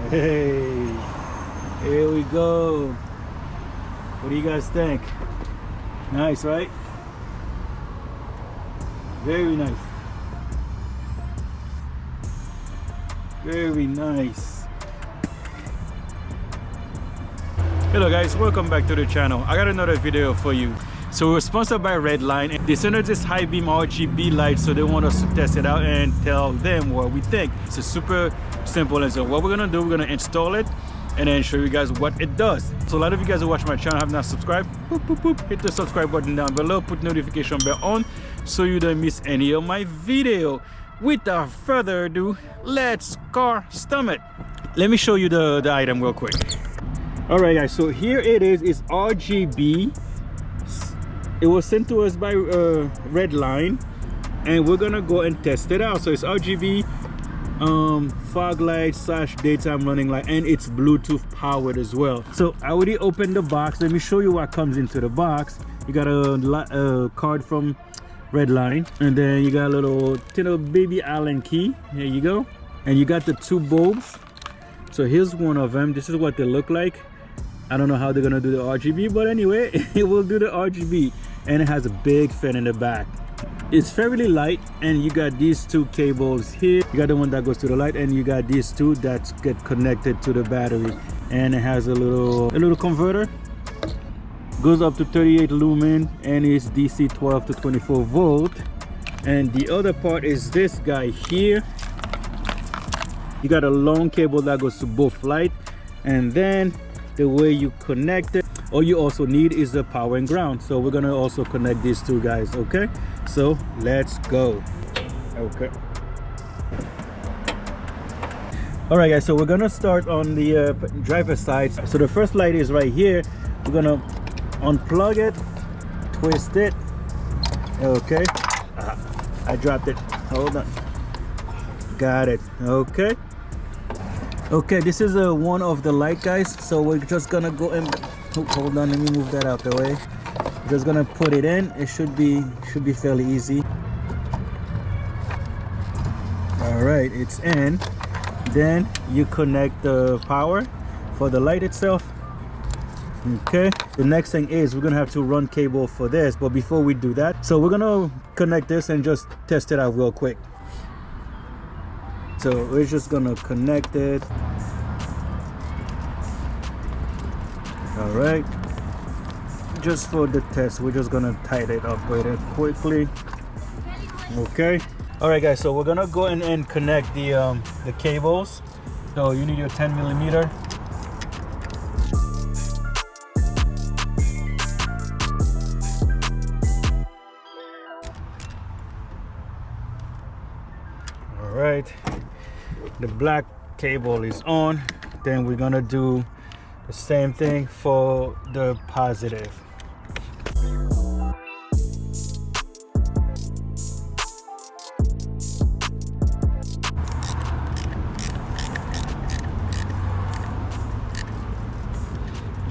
Hey, here we go. What do you guys think? Nice, right? Very nice. Very nice. Hello guys, welcome back to the channel. I got another video for you. So we're sponsored by Redline. They sent us this high beam RGB light, so they want us to test it out and tell them what we think. It's a super simple, and so what we're gonna do, we're gonna install it and then show you guys what it does. So a lot of you guys who watch my channel have not subscribed, boop, boop, boop, hit the subscribe button down below, put notification bell on so you don't miss any of my video. Without further ado, let's custom it. Let me show you the item real quick. All right guys, so here it is. It's RGB. It was sent to us by Redline, and we're gonna go and test it out. So it's RGB fog light / daytime running light, and it's Bluetooth powered as well. So I already opened the box. Let me show you what comes into the box. You got a card from Redline, and then you got a little baby Allen key. Here you go. And you got the two bulbs. So here's one of them. This is what they look like. I don't know how they're gonna do the RGB, but anyway, it will do the RGB. And it has a big fan in the back. It's fairly light, and you got these two cables here. You got the one that goes to the light, and you got these two that get connected to the battery. And it has a little converter. Goes up to 38 lumen, and it's DC 12 to 24 volt. And the other part is this guy here. You got a long cable that goes to both light, and then the way you connect it, all you also need is the power and ground. So we're gonna also connect these two guys. Okay, so let's go. Okay, all right guys, so we're gonna start on the driver's side. So the first light is right here. We're gonna unplug it, twist it. Okay, I dropped it. Hold on, got it. Okay. Okay, this is one of the light, guys. So we're just gonna go and hold on. Let me move that out the way. Just gonna put it in. It should be fairly easy. All right, it's in. Then you connect the power for the light itself. Okay. The next thing is we're gonna have to run cable for this. But before we do that, so we're gonna connect this and just test it out real quick. So we're just gonna connect it. All right, just for the test, we're just gonna tighten it up really quickly. Okay, all right guys, so we're gonna go in and connect the cables. So you need your 10mm. All right, the black cable is on. Then we're gonna do the same thing for the positive.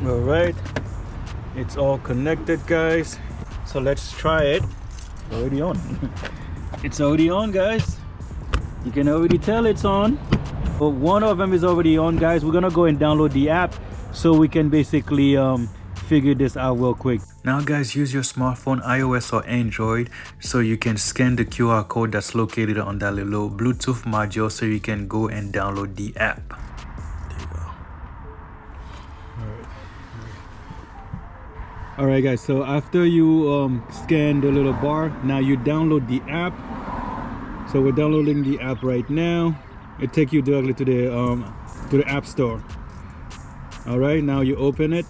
All right, it's all connected, guys. So let's try it. Already on. It's already on, guys. You can already tell it's on. But one of them is already on, guys. We're gonna go and download the app so we can basically figure this out real quick. Now guys, use your smartphone, iOS or Android, so you can scan the QR code that's located on that little Bluetooth module so you can go and download the app. There you go. All right guys, so after you scan the little bar, now you download the app. So we're downloading the app right now. It takes you directly to the App Store. All right, now you open it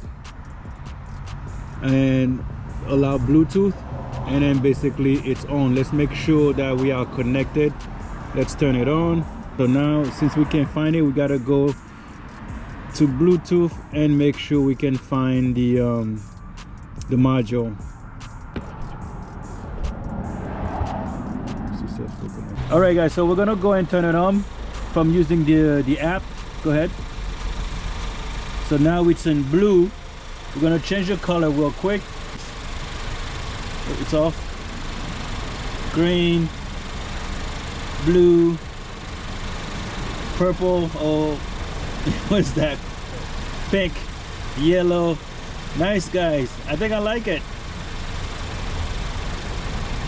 and allow Bluetooth, and then basically it's on. Let's make sure that we are connected. Let's turn it on. So now, since we can't find it, we gotta go to Bluetooth and make sure we can find the module. All right guys, so we're gonna go and turn it on from using the app. Go ahead. So now it's in blue. We're gonna change the color real quick. It's off. Green, blue, purple, or What's that? Pink, yellow. Nice, guys. I think I like it.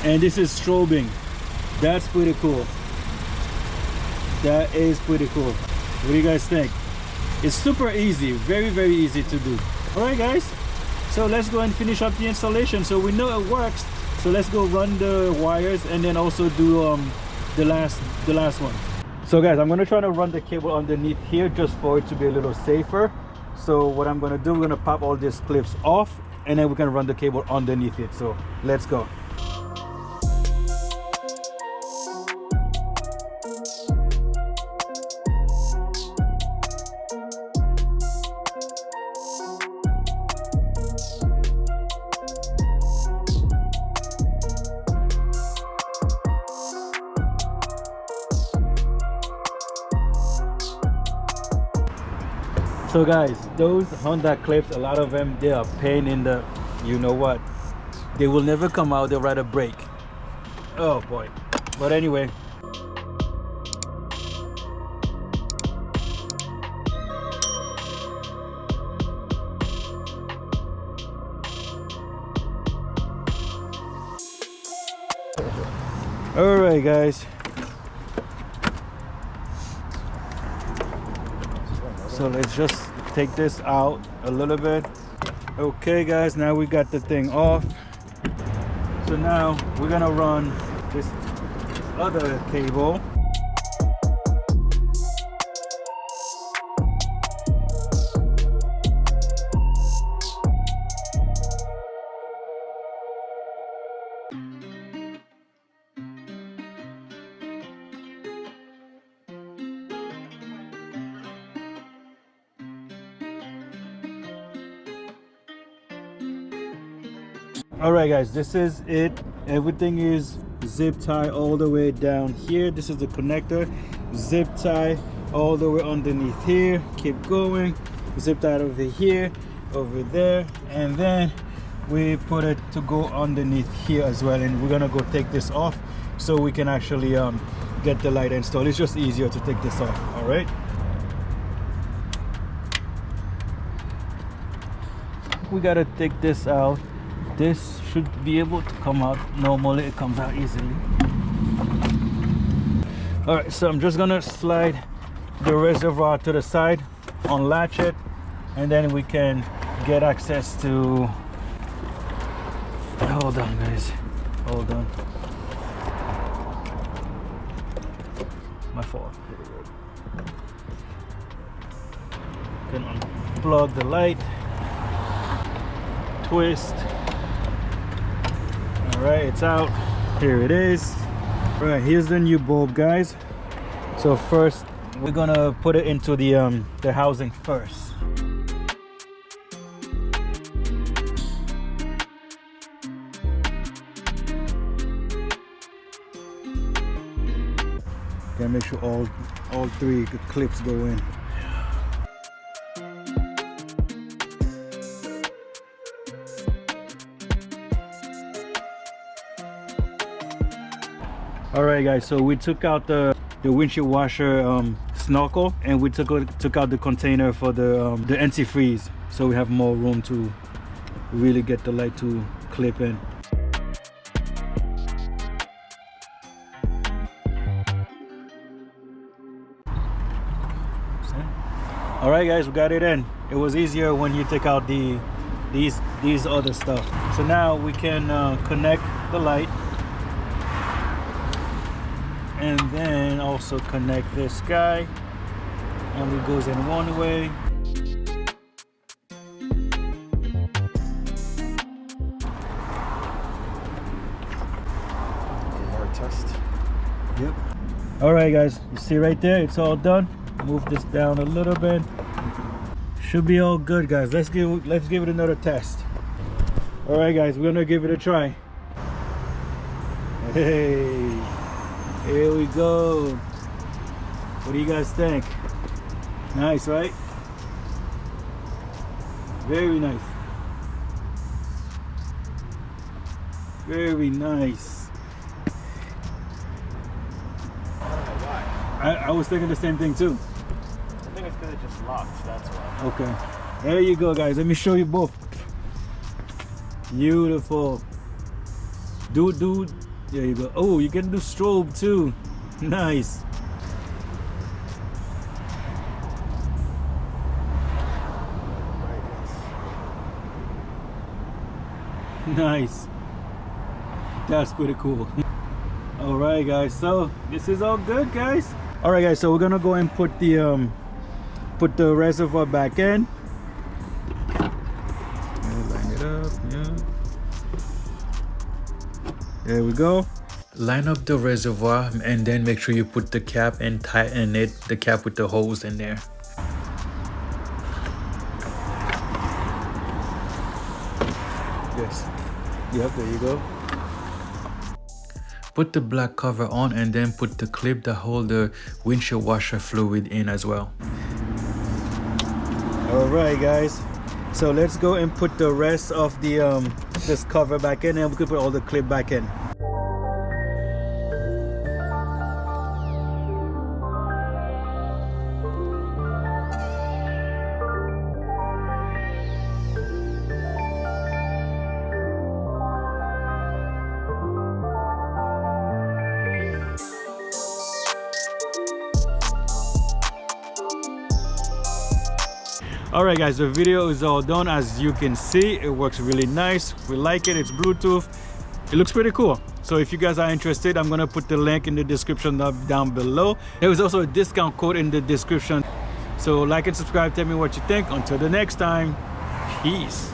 And this is strobing. That's pretty cool. That is pretty cool. What do you guys think? It's super easy, very easy to do. All right, guys, so let's go and finish up the installation. So we know it works, so let's go run the wires and then also do the last one. So guys, I'm gonna try to run the cable underneath here just for it to be a little safer. So what I'm gonna do, we're gonna pop all these clips off and then we're gonna run the cable underneath it. So let's go. So guys, those Honda clips, a lot of them, they are pain in the, you know what, they will never come out, they'll rather break. Oh boy. But anyway, all right guys, so let's just take this out a little bit. Okay guys, now we got the thing off. So now we're gonna run this other cable. All right guys, this is it. Everything is zip tie all the way down here. This is the connector. Zip tie all the way underneath here. Keep going. Zip tie over here, over there, and then we put it to go underneath here as well. And we're gonna go take this off so we can actually get the light installed. It's just easier to take this off. All right. We gotta take this out. This should be able to come out. Normally it comes out easily. All right, so I'm just gonna slide the reservoir to the side, unlatch it, and then we can get access to, hold on guys, hold on, my fault. Can unplug the light, twist. All right, it's out. Here it is. All right, here's the new bulb, guys. So first we're gonna put it into the housing first. Gotta make sure all three clips go in. All right guys, so we took out the windshield washer snorkel, and we took out the container for the antifreeze, so we have more room to really get the light to clip in. All right guys, we got it in. It was easier when you take out these other stuff. So now we can connect the light, and then also connect this guy, and it goes in one way. More test. Yep. All right guys, you see right there, it's all done. Move this down a little bit. Should be all good guys. Let's give it another test. All right guys, we're gonna give it a try. Hey, here we go. What do you guys think? Nice, right? Very nice. Very nice. I don't know why. I was thinking the same thing too. I think it's because it just locked, that's why. Okay. There you go, guys. Let me show you both. Beautiful. Dude. There you go. Oh, you can do strobe too. Nice. Nice. That's pretty cool. All right, guys. So this is all good, guys. All right, guys. So we're gonna go and put the reservoir back in. Line it up. Yeah. There we go. Line up the reservoir and then make sure you put the cap and tighten the cap with the hose in there. Yes. Yep, there you go. Put the black cover on and then put the clip that hold the windshield washer fluid in as well. All right, guys. So let's go and put the rest of the this cover back in, and we could put all the clip back in. Alright guys, the video is all done. As you can see, it works really nice. We like it. It's Bluetooth. It looks pretty cool. So if you guys are interested, I'm gonna put the link in the description down below. There is also a discount code in the description. So like and subscribe, tell me what you think. Until the next time, peace.